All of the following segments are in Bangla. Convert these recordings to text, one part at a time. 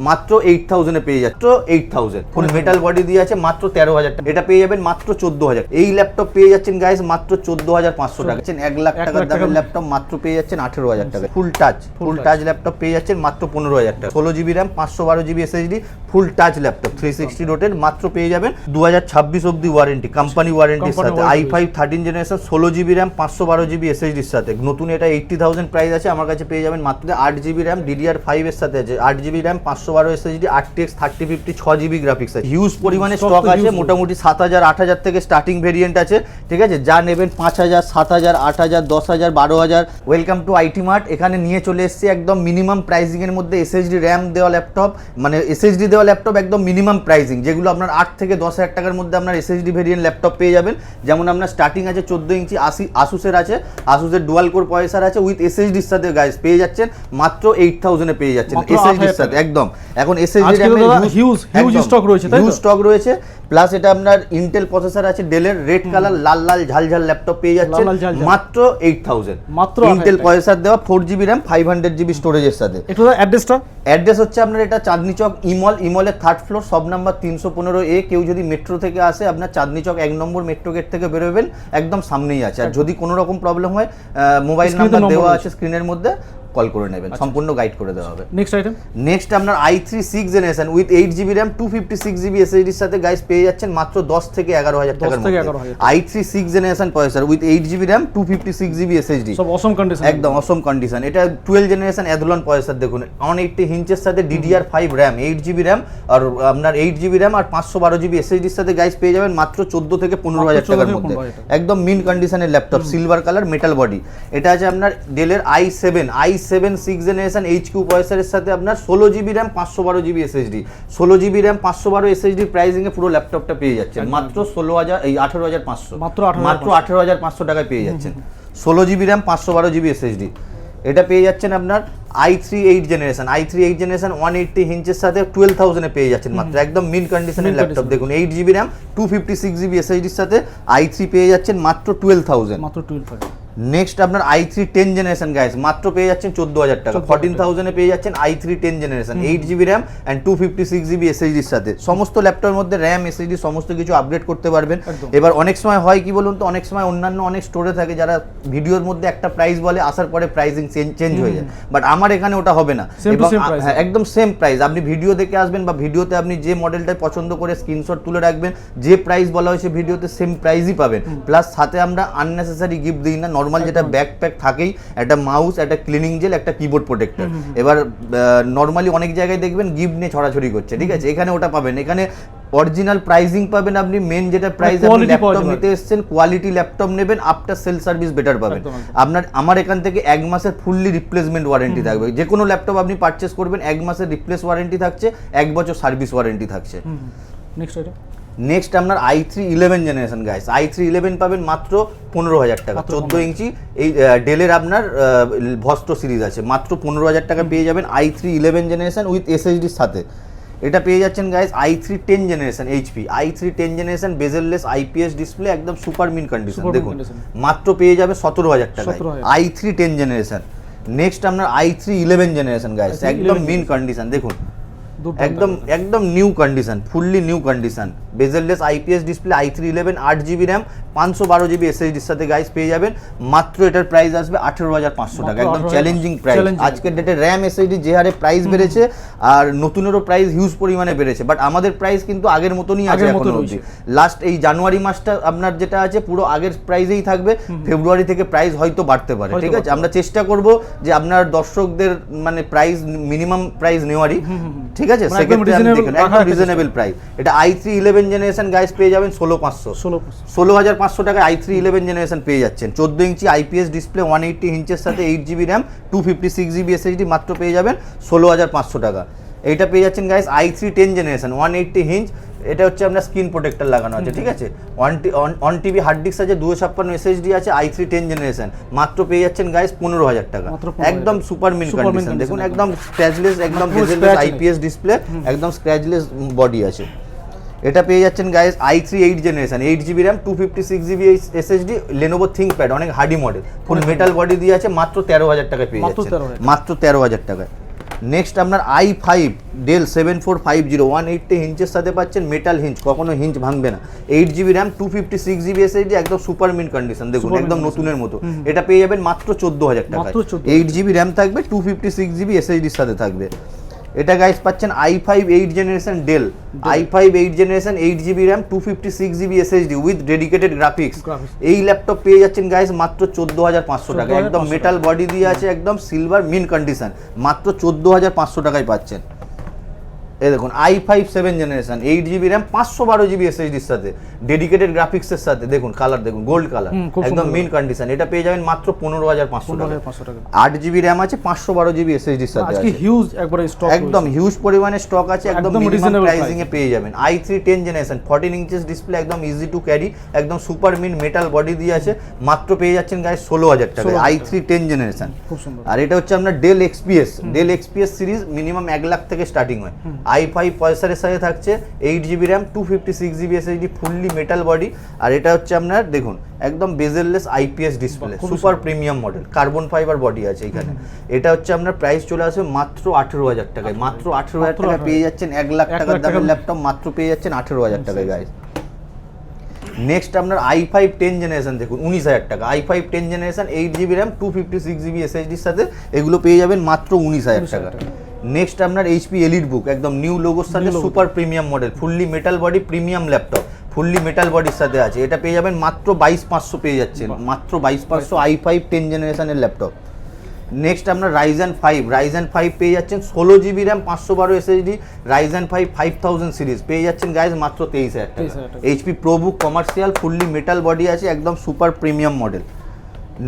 মাত্র 8000 এ পেয়ে যাচ্ছে, 8000 ফুল মেটাল বডি দিয়ে আছে মাত্র 13000 টাকা। এটা পেয়ে যাবেন মাত্র 14000। এই ল্যাপটপ পেয়ে যাচ্ছেন গাইস মাত্র 14500 টাকা। 1 লাখ টাকার দামের ল্যাপটপ মাত্র পেয়ে যাচ্ছেন 18000 টাকা। ফুল টাচ ল্যাপটপ পেয়ে যাচ্ছেন মাত্র 15000 টাকা। 16GB RAM 512GB SSD ফুল টাচ ল্যাপটপ 360 ডটের মাত্র পেয়ে যাবেন 2026 অবধি ওয়ারেন্টি, কোম্পানি ওয়ারেন্টির সাথে। i5 13 generation 16GB RAM 512GB SSD এর সাথে। নতুন এটা 80000 প্রাইস আছে, আমার কাছে পেয়ে যাবেন মাত্র 8GB RAM DDR5 এর সাথে আছে। 8GB RAM 512 SSD RTX 3050 6GB graphics আছে। হিউজ পরিমাণে স্টক আছে, মোটামুটি 7000 8000 থেকে স্টার্টিং ভেরিয়েন্ট আছে, ঠিক আছে। যা নেবেন 5000 7000 8000 10000 12000। Welcome to IT mart. এখানে নিয়ে চলে এসেছি একদম মিনিমাম প্রাইসিং এর মধ্যে SSD RAM দেওয়া ল্যাপটপ, মানে SSD দেওয়া ল্যাপটপ একদম মিনিমাম প্রাইসিং, যেগুলো আপনার 8 থেকে 10000 টাকার মধ্যে আপনার SSD ভেরিয়েন্ট ল্যাপটপ পেয়ে যাবেন। যেমন আপনার স্টার্টিং আছে 14 ইঞ্চি আসুসের আছে, আসুসের ডুয়াল কোর প্রসেসর আছে উইথ SSD এর সাথে গাইস পেয়ে যাচ্ছেন মাত্র 8000 এ পেয়ে যাচ্ছেন SSD এর সাথে একদম। এখন SSD RAM এর হিউজ স্টক রয়েছে, তাই তো? হিউজ স্টক রয়েছে, প্লাস এটা আপনার ইন্টেল প্রসেসর আছে, ডেলের রেড কালার লাল লাল ঝালঝাল ল্যাপটপ পেয়ে যাচ্ছেন মাত্র 8000। মাত্র ইন্টেল প্রসেসর দেওয়া 4GB RAM 500GB স্টোরেজের সাথে। একটু অ্যাড্রেস হচ্ছে আপনার এটা চাঁদনি চক ইমলের 3rd ফ্লোর, সব নাম্বার 315A। কেউ যদি মেট্রো থেকে আসে আপনার চাঁদনি চক 1 নম্বর মেট্রো গেট থেকে বেরোবেন, একদম সামনেই আছে। আর যদি কোনো রকম প্রবলেম হয় মোবাইল নাম্বার দেওয়া আছে স্ক্রিনের মধ্যে, কল করে নেবেন, সম্পূর্ণ গাইড করে দেওয়া হবে। নেক্সট আপনার i3 6 generation with 8GB RAM 256GB SSD এর সাথে গাইস পেয়ে যাচ্ছেন মাত্র 10 থেকে 11000 টাকার মধ্যে। i3 6 generation processor with 8GB RAM 256GB SSD, সব অসম কন্ডিশন, একদম অসম কন্ডিশন। এটা 12 জেনারেশন অ্যাথলন প্রসেসর, দেখুন 180 ইঞ্চের সাথে DDR5 RAM 8GB RAM আর আপনার 8GB RAM আর 512GB SSD এর সাথে গাইস পেয়ে যাবেন মাত্র 14 থেকে 15000 টাকার মধ্যে। একদম মিন কন্ডিশনের laptop, silver colour metal body. এটা আছে আপনার ডেলের i7 6 জেনারেশন HQ প্রসেসরের সাথে আপনার 16GB RAM 512GB SSD। 16GB RAM 512 SSD pricing এ পুরো ল্যাপটপটা পেয়ে যাচ্ছেন মাত্র 18500, মাত্র 18500 টাকায় পেয়ে যাচ্ছেন 16GB RAM 512GB SSD। এটা পেয়ে যাচ্ছেন আপনার i3 8 জেনারেশন 180 ইঞ্চের সাথে 12000 এ পেয়ে যাচ্ছেন মাত্র, একদম মিন কন্ডিশনের ল্যাপটপ। দেখুন 8GB RAM 256GB SSD এর সাথে i3 পেয়ে যাচ্ছেন মাত্র 12000, মাত্র 12000। নেক্সট আপনার i3 10 জেনারেশন গাইস মাত্র পেয়ে যাচ্ছেন 14000 টাকা। 14000 এ পেয়ে যাচ্ছেন i3 10 generation 8GB RAM and 256GB SSD এর সাথে। সমস্ত ল্যাপটপের মধ্যে RAM SSD সমস্ত কিছু আপগ্রেড করতে পারবেন। এবার অনেক সময় হয় কি বলুন তো, অনেক সময় অন্যান্য অনেক স্টোরে থাকে যারা ভিডিওর মধ্যে একটা প্রাইস বলে, আসার পরে প্রাইসিং চেঞ্জ হয়ে যায়, বাট আমার এখানে ওটা হবে না, একদম সেম প্রাইস। আপনি ভিডিও দেখে আসবেন বা ভিডিওতে আপনি যে মডেলটা পছন্দ করে স্ক্রিনশট তুলে রাখবেন, যে প্রাইস বলা হয়েছে ভিডিওতে সেম প্রাইসই পাবেন। প্লাস সাথে আমরা আননেসেসারি গিফট দিই না, নর্মাল যেটা ব্যাকপ্যাক থাকেই, একটা মাউস, একটা ক্লিনিং জেল, একটা কিবোর্ড প্রোটেক্টর। এবার নর্মালি অনেক জায়গায় দেখবেন গিফট নিয়ে ছড়াছড়ি করছে, ঠিক আছে, এখানে ওটা পাবেন। এখানে অরিজিনাল প্রাইসিং পাবেন আপনি, মেন যেটা প্রাইস আপনি ল্যাপটপ নিতে এসেছেন, কোয়ালিটি ল্যাপটপ নেবেন, আফটার সেল সার্ভিস বেটার পাবেন। আপনার আমার এখান থেকে 1 মাসের ফুললি রিপ্লেসমেন্ট ওয়ারেন্টি থাকবে। যে কোনো ল্যাপটপ আপনি পারচেস করবেন 1 মাসের রিপ্লেস ওয়ারেন্টি থাকছে, 1 বছর সার্ভিস ওয়ারেন্টি থাকছে। নেক্সট আপনার i3 11 জেনারেশন গাইস, i3 11 পাবেন মাত্র 15000 টাকা। 14 ইঞ্চি এই ডেলের আপনার ভস্টো সিরিজ আছে, মাত্র 15000 টাকা পেয়ে যাবেন i3 11 জেনারেশন উইথ SSD এর সাথে। এটা পেয়ে যাচ্ছেন guys i3 10 generation HP, i3 10 generation bezel-less IPS display, একদম সুপার মিন কন্ডিশন। দেখুন মাত্র পেয়ে যাবে 17000 টাকা i3 10 জেনারেশন। নেক্সট আপনার i3 11 জেনারেশন গাইস, একদম মিন কন্ডিশন। দেখুন একদম new condition, fully new condition, bezel-less IPS display, i3 11 8GB RAM 512GB SSD এর সাথে গাইস পেয়ে যাবেন মাত্র। এটার প্রাইস আসবে 18500 টাকা, একদম চ্যালেঞ্জিং প্রাইস। আজকের ডেটে RAM SSD যে হারে প্রাইস বেড়েছে আর নতুনেরও প্রাইস হিউজ পরিমাণে বেড়েছে, বাট আমাদের প্রাইস কিন্তু আগের মতনই আছে এখনো অবধি। লাস্ট এই জানুয়ারি মাসটা আপনার যেটা আছে পুরো আগের প্রাইসেই থাকবে, ফেব্রুয়ারি থেকে প্রাইস হয়তো বাড়তে পারে, ঠিক আছে। আমরা চেষ্টা করব যে আপনার দর্শকদের মানে প্রাইস মিনিমাম প্রাইস নেওয়ারই, ঠিক আছে, সেক্ষেত্রে আপনি দেখুন একদম রিজনেবল প্রাইস। এটা i3 11 জেনারেশন গাইস পেয়ে যাবেন 16500 টাকায় i3 11 জেনারেশন পেয়ে যাচ্ছেন। 14 ইঞ্চি IPS ডিসপ্লে 180 ইঞ্চের সাথে 8GB RAM 256GB SSD মাত্র পেয়ে যাবেন 16500 টাকা। এইটা পেয়ে যাচ্ছেন গাইস i3 10 জেনারেশন 180 ইঞ্চ, এটা হচ্ছে আপনার স্ক্রিন প্রোটেক্টর লাগানো আছে, ঠিক আছে। 1TB হার্ড ডিস্ক আছে, 256 SSD আছে, i3 10 জেনারেশন মাত্র পেয়ে যাচ্ছেন গাইস 15000 টাকা, একদম সুপার মিন কন্ডিশন। দেখুন একদম স্ক্র্যাচলেস, একদম বেজেললেস IPS ডিসপ্লে, একদম স্ক্র্যাচলেস বডি আছে। এটা পেয়ে যাচ্ছেন guys i3 8 generation 8GB RAM 256GB SSD Lenovo ThinkPad, অনেক hardy model, full metal body দিয়ে আছে, মাত্র 13000 টাকায় পেয়ে যাচ্ছেন, মাত্র 13000 টাকায়। নেক্সট আপনার i5 ডেল 7450 180 হিঞ্চের সাথে পাচ্ছেন, মেটাল হিঞ্চ, কখনো হিঞ্চ ভাঙবে না, 8GB র্যাম 256GB SSD, একদম সুপার মিন্ট কন্ডিশন, দেখুন একদম নতুনের মতো। এটা পেয়ে যাবেন মাত্র 14,000 টাকায়। 8GB র্যাম থাকবে, 256GB SSD এর সাথে থাকবে। এটা গাইস পাচ্ছেন i5 8 generation del, i5 8 generation 8GB RAM 256GB SSD with dedicated graphics. এই ল্যাপটপ পেয়ে যাচ্ছেন গাইস মাত্র 14,500 টাকা, একদম মেটাল বডি দিয়ে আছে, একদম সিলভার মিন কন্ডিশন, মাত্র 14,500 টাকায় পাচ্ছেন। এই দেখুন i5 7 generation 8GB RAM 512GB SSD এর সাথে, ডেডিকেটেড গ্রাফিক্সের সাথে, দেখুন কালার দেখুন গোল্ড কালার, একদম মিন কন্ডিশন। এটা পেয়ে যাবেন মাত্র 15,500 টাকা। 8GB র্যাম আছে, 512GB SSD এর সাথে আছে, হিউজ একবারে স্টক, একদম হিউজ পরিমাণে স্টক আছে, একদম মিনিমাম প্রাইসিং এ পেয়ে যাবেন। i3 10 জেনারেশন 14 ইঞ্চেস ডিসপ্লে, একদম ইজি টু ক্যারি, একদম সুপার মিন মেটাল বডি দিয়ে আছে, মাত্র পেয়ে যাচ্ছেন গাইস 16,000 টাকা i3 10 জেনারেশন। আর এটা হচ্ছে আপনার Dell XPS series, minimum 1 lakh থেকে স্টার্টিং হয়। i5 প্রসেসরের সাথে থাকছে, 8GB RAM 256GB SSD, fully metal body. আর এটা হচ্ছে আপনার দেখুন একদম bezelless IPS display, super premium model, carbon fibre body আছে এখানে। এটা হচ্ছে আপনার প্রাইস চলে আসবে মাত্র 18,000 টাকায়, মাত্র 18,000 টাকা পেয়ে যাচ্ছেন। 1 লাখ টাকার দামের ল্যাপটপ মাত্র পেয়ে যাচ্ছেন 18,000 টাকায় গাইস। নেক্সট আপনার i5 10 জেনারেশন দেখুন 19,000 টাকা, i5 10 generation 8GB RAM 256GB SSD এর সাথে, এগুলো পেয়ে যাবেন মাত্র 19,000 টাকা। নেক্সট আপনার HP এলিটবুক, একদম নিউ লোগোর সাথে, super premium model, fully metal body, premium laptop, fully metal বডির সাথে আছে। এটা পেয়ে যাবেন মাত্র 22,500 পেয়ে যাচ্ছেন, মাত্র 22,500 i5 10 জেনারেশনের ল্যাপটপ। নেক্সট আপনার Ryzen 5 পেয়ে যাচ্ছেন 16GB RAM 512 SSD, Ryzen 5 5000 series পেয়ে যাচ্ছেন গাইজ মাত্র 23,000 টাকা। HP ProBook commercial, fully metal body আছে, একদম সুপার প্রিমিয়াম মডেল।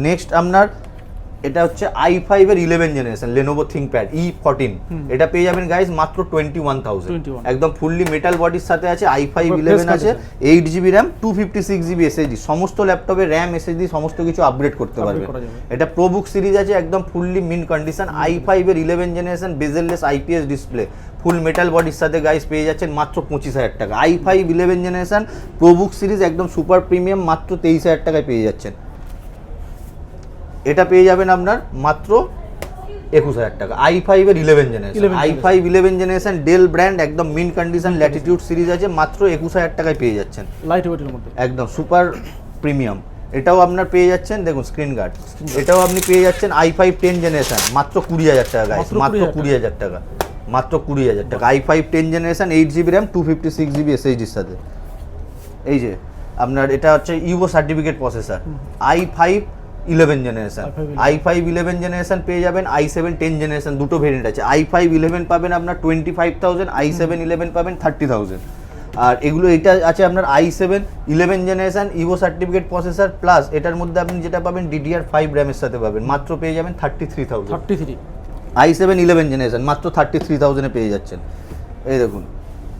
নেক্সট আপনার এটা হচ্ছে i5 এর 11 জেনারেশন Lenovo ThinkPad E14, এটা পেয়ে যাবেন গাইজ মাত্র 21,000, একদম ফুললি মেটাল বডির সাথে আছে, i5 11 আছে, 8GB র্যাম 256GB SSD, সমস্ত ল্যাপটপে র্যাম SSD সমস্ত কিছু আপগ্রেড করতে পারবে। এটা ProBook সিরিজ আছে, একদম ফুললি মিন কন্ডিশন, i5 এর 11 জেনারেশন বেজেললেস IPS ডিসপ্লে, ফুল মেটাল বডির সাথে গাইজ পেয়ে যাচ্ছেন মাত্র 25,000 টাকা। i5 11 জেনারেশন ProBook সিরিজ, একদম সুপার প্রিমিয়াম, মাত্র 23,000 টাকায় পেয়ে যাচ্ছেন। এটা পেয়ে যাবেন আপনার মাত্র 21,000 টাকা, i5 এর 11 generation, i5 11 generation del brand, একদম মিন কন্ডিশন, ল্যাটিটিউড সিরিজ আছে, মাত্র 21,000 টাকায় পেয়ে যাচ্ছেন, লাইট ওয়েটের মধ্যে, একদম সুপার প্রিমিয়াম। এটাও আপনার পেয়ে যাচ্ছেন, দেখুন স্ক্রিন গার্ড, এটাও আপনি পেয়ে যাচ্ছেন i5 10 জেনারেশন মাত্র 20,000 টাকা গাইস, মাত্র 20,000 টাকা, মাত্র 20,000 টাকা। i5 10 generation 8GB RAM 256GB SSD এর সাথে। এই যে আপনার এটা হচ্ছে Evo certificate processor, i5 11 generation, i5 11 generation পেয়ে যাবেন, i7 10 জেনারেশন, দুটো ভেরিয়েন্ট আছে। i5 11 পাবেন আপনার 25,000, i7 11 পাবেন 30,000। আর এগুলো এটা আছে আপনার i7 11 generation Ivo certificate processor plus, এটার মধ্যে আপনি যেটা পাবেন DDR5 র্যামের সাথে পাবেন, মাত্র পেয়ে যাবেন 33,000। i7 11 জেনারেশন মাত্র 33,000 এ পেয়ে যাচ্ছেন। এই দেখুন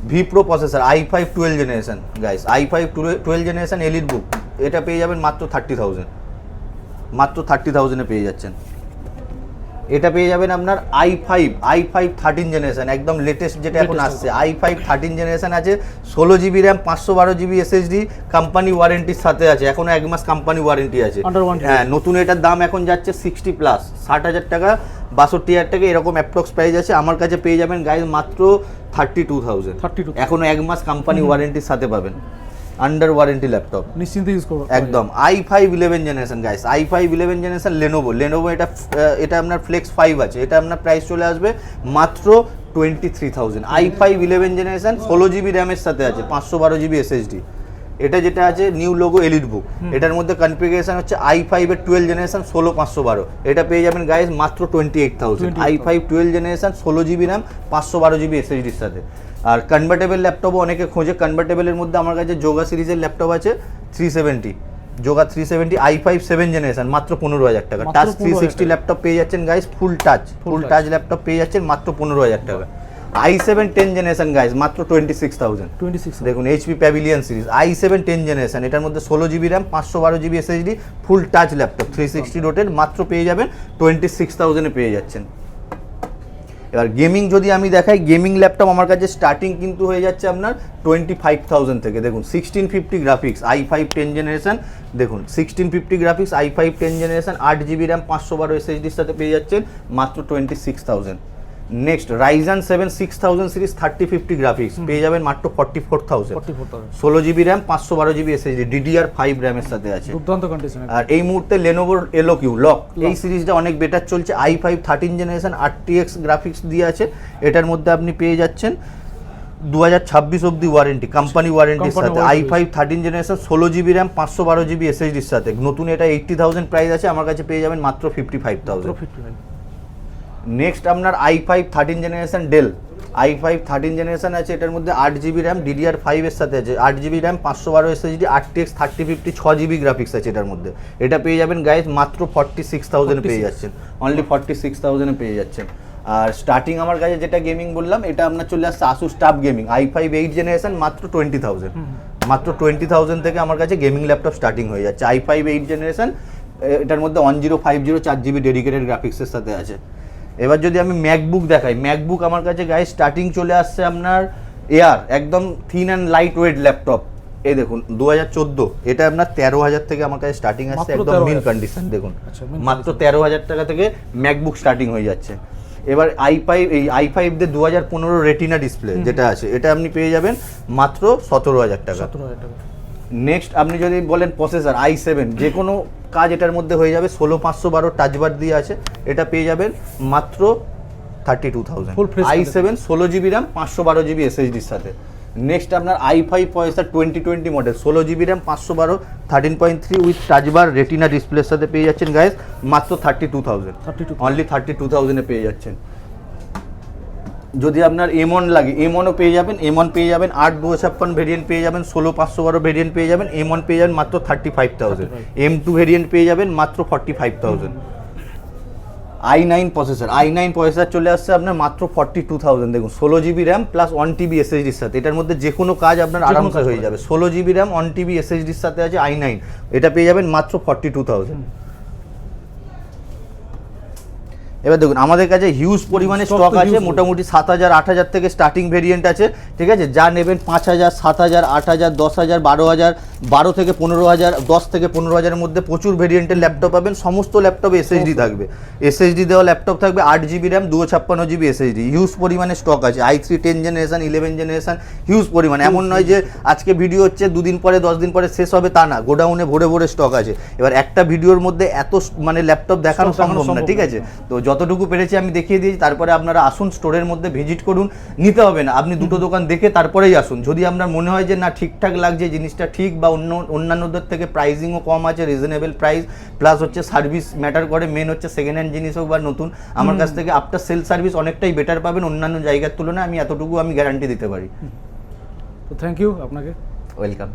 V pro processor, i5 12 generation guys, i5 12 generation EliteBook, এটা পেয়ে যাবেন মাত্র 30,000, মাত্র 30,000 এ পেয়ে যাচ্ছেন। এটা পেয়ে যাবেন আপনার i5 13 জেনারেশন, একদম লেটেস্ট যেটা এখন আসছে, i5 13 জেনারেশন আছে, 16GB RAM 512GB SSD, company ওয়ারেন্টির সাথে আছে, এখনো 1 মাস কোম্পানি ওয়ারেন্টি আছে। হ্যাঁ, নতুন এটার দাম এখন যাচ্ছে 60 প্লাস, 60,000 টাকা 62,000 টাকা এরকম অ্যাপ্রক্স প্রাইস আছে। আমার কাছে পেয়ে যাবেন গাইজ মাত্র 32,000, এখনো 1 মাস কোম্পানি ওয়ারেন্টির সাথে পাবেন, আন্ডার ওয়ারেন্টি ল্যাপটপ, নিশ্চিন্তে ইউজ করতে একদম। i5 11 generation guys, i5 11 generation Lenovo, এটা আপনার ফ্লেক্স 5 আছে, এটা আপনার প্রাইস চলে আসবে মাত্র 23,000। i5 11 জেনারেশন 16GB র্যামের সাথে আছে, 512GB SSD। এটা যেটা আছে নিউ লোগো এলিট বুক, এটার মধ্যে কনফিগারেশন হচ্ছে i5 এর 12 জেনারেশন 16/512, এটা পেয়ে যাবেন গাইস মাত্র 28,000। i5 12 generation 16GB RAM 512GB SSD এর সাথে। আর কনভার্টেবল ল্যাপটপও অনেকে খোঁজে, কনভার্টেবলের মধ্যে আমার কাছে যোগা সিরিজের ল্যাপটপ আছে 370, যোগা 370 i5 7 জেনারেশন মাত্র 15,000 টাকা। টাচ 360 ল্যাপটপ পেয়ে যাচ্ছেন গাইস, ফুল টাচ ল্যাপটপ পেয়ে যাচ্ছেন মাত্র 15,000 টাকা। i7 10 জেনারেশন গাইস মাত্র 26,000। দেখুন HP pavilion series i7 10 generation, এটার মধ্যে 16GB র্যাম 512GB SSD, ফুল টাচ ল্যাপটপ 360 রোটেট, মাত্র পেয়ে যাবেন 26,000 এ পেয়ে যাচ্ছেন। এবার গেমিং যদি আমি দেখাই, গেমিং ল্যাপটপ আমার কাছে স্টার্টিং কিন্তু হয়ে যাচ্ছে আপনার 25,000 থেকে। দেখুন 1650 গ্রাফিক্স i5 10 জেনারেশন, দেখুন 1650 graphics i5 10 generation 8GB RAM 512 SSD এর সাথে পেয়ে যাচ্ছেন মাত্র 26,000। নেক্সট রাইজান 7 6000 সিরিজ 3050 গ্রাফিক্স পেয়ে যাবেন মাত্র 44000। 16 GB RAM 512 GB SSD DDR5 র্যামের সাথে আছে, দুর্দান্ত কন্ডিশন। আর এই মুহূর্তে লেনোভোর এলওকিউ লক এই সিরিজটা অনেক বেটার চলছে। i5 13 জেনারেশন RTX গ্রাফিক্স দিয়ে আছে, এটার মধ্যে আপনি পেয়ে যাচ্ছেন 2026 অবধি ওয়ারেন্টি, কোম্পানি ওয়ারেন্টির সাথে। i5 13 generation 16 GB RAM 512 GB এসএসডির সাথে, নতুন এটা 80,000 প্রাইস আছে, আমার কাছে পেয়ে যাবেন মাত্র 55,000। নেক্সট আপনার i5 13 generation del, i5 13 generation আছে, এটার মধ্যে 8 জিবি র্যাম DDR5 এর সাথে আছে, 8 GB RAM 512 SSD RTX 3050 6 GB graphics আছে এটার মধ্যে। এটা পেয়ে যাবেন গাইস মাত্র 46,000 এ পেয়ে যাচ্ছেন, অনলি 46,000 এ পেয়ে যাচ্ছেন। আর স্টার্টিং আমার কাছে যেটা গেমিং বললাম, এটা আপনার চলে আসছে Asus TUF gaming i5 8 generation মাত্র 20,000, মাত্র 20,000 থেকে আমার কাছে গেমিং ল্যাপটপ স্টার্টিং হয়ে যাচ্ছে। i5 8 জেনারেশন, এটার মধ্যে 1050 4 জিবি ডেডিকেটেড গ্রাফিক্সের সাথে আছে। এবার যদি আমি ম্যাকবুক দেখাই, ম্যাকবুক আমার কাছে গাইস স্টার্টিং চলে আসছে আপনার এয়ার, একদম thin and light weight laptop, এই দেখুন 2014, এটা আপনার 13,000 থেকে আমার কাছে স্টার্টিং আসছে, একদম মিন কন্ডিশন দেখুন, মাত্র 13,000 টাকা থেকে ম্যাকবুক স্টার্টিং হয়ে যাচ্ছে। এবার i5 দিয়ে 2015 রেটিনা ডিসপ্লে যেটা আছে, এটা আপনি পেয়ে যাবেন মাত্র 17,000 টাকা। নেক্সট আপনি যদি বলেন প্রসেসর i7, যে কোনো কাজ এটার মধ্যে হয়ে যাবে, 16512 টাচবার দিয়ে আছে, এটা পেয়ে যাবেন মাত্র 32,000। i7 16 জিবি র্যাম 512 জিবি এসএসডির সাথে। নেক্সট আপনার i5 processor 2020 model 16 GB RAM 512 13.3 with টাচবার retina ডিসপ্লের সাথে পেয়ে যাচ্ছেন গাইস মাত্র 32,000, অনলি 32,000 এ পেয়ে যাচ্ছেন। যদি আপনার M1 লাগে, M1ও পেয়ে যাবেন, M1 পেয়ে যাবেন 8/256 ভেরিয়েন্ট পেয়ে যাবেন, 16/512 ভেরিয়েন্ট পেয়ে যাবেন, M1 পেয়ে যাবেন মাত্র 35,000, M2 ভেরিয়েন্ট পেয়ে যাবেন মাত্র 45,000। i9 প্রসেসর চলে আসছে আপনার মাত্র 42,000, দেখুন 16 জিবি র্যাম প্লাস 1 টিবি এসএসডির সাথে, এটার মধ্যে যে কোনো কাজ আপনার আরামসে হয়ে যাবে। 16 জিবি র্যাম 1 টিবি এসএসডির সাথে আছে i9, এটা পেয়ে যাবেন মাত্র 42,000। এবার দেখুন আমাদের কাছে হিউজ পরিমাণে স্টক আছে, মোটামুটি 7,000 8,000 থেকে স্টার্টিং ভেরিয়েন্ট আছে, ঠিক আছে। যা নেবেন 5,000 7,000 8,000 10,000 12,000, 12 থেকে 15,000, 10 থেকে 15,000 এর মধ্যে প্রচুর ভেরিয়েন্টের ল্যাপটপ পাবেন। সমস্ত ল্যাপটপে এসএসডি থাকবে, এসএসডি দেওয়া ল্যাপটপ থাকবে, 8 GB RAM 256 GB SSD, huge পরিমাণে স্টক আছে। i3 10 জেনারেশন 11 জেনারেশন হিউজ পরিমাণে, এমন নয় যে আজকে ভিডিও হচ্ছে 2 দিন পরে 10 দিন পরে শেষ হবে, তা না, গোডাউনে ভরে ভরে স্টক আছে। এবার একটা ভিডিওর মধ্যে এত মানে ল্যাপটপ দেখানো সম্ভব না, ঠিক আছে। তো যতটুকু পেরেছি আমি দেখিয়ে দিয়েছি, তারপরে আপনারা আসুন স্টোরের মধ্যে ভিজিট করুন, নিতে হবে না, আপনি দুটো দোকান দেখে তারপরেই আসুন। যদি আপনার মনে হয় যে না ঠিকঠাক লাগছে, জিনিসটা ঠিক, বা অন্যান্যদের থেকে প্রাইসিংও কম আছে, রিজনেবল প্রাইস, প্লাস হচ্ছে সার্ভিস ম্যাটার করে, মেন হচ্ছে সেকেন্ড হ্যান্ড জিনিস হোক বা নতুন, আমার কাছ থেকে আফটার সেল সার্ভিস অনেকটাই বেটার পাবেন অন্যান্য জায়গার তুলনায়, আমি এতটুকু আমি গ্যারান্টি দিতে পারি। তো থ্যাংক ইউ আপনাকে, ওয়েলকাম।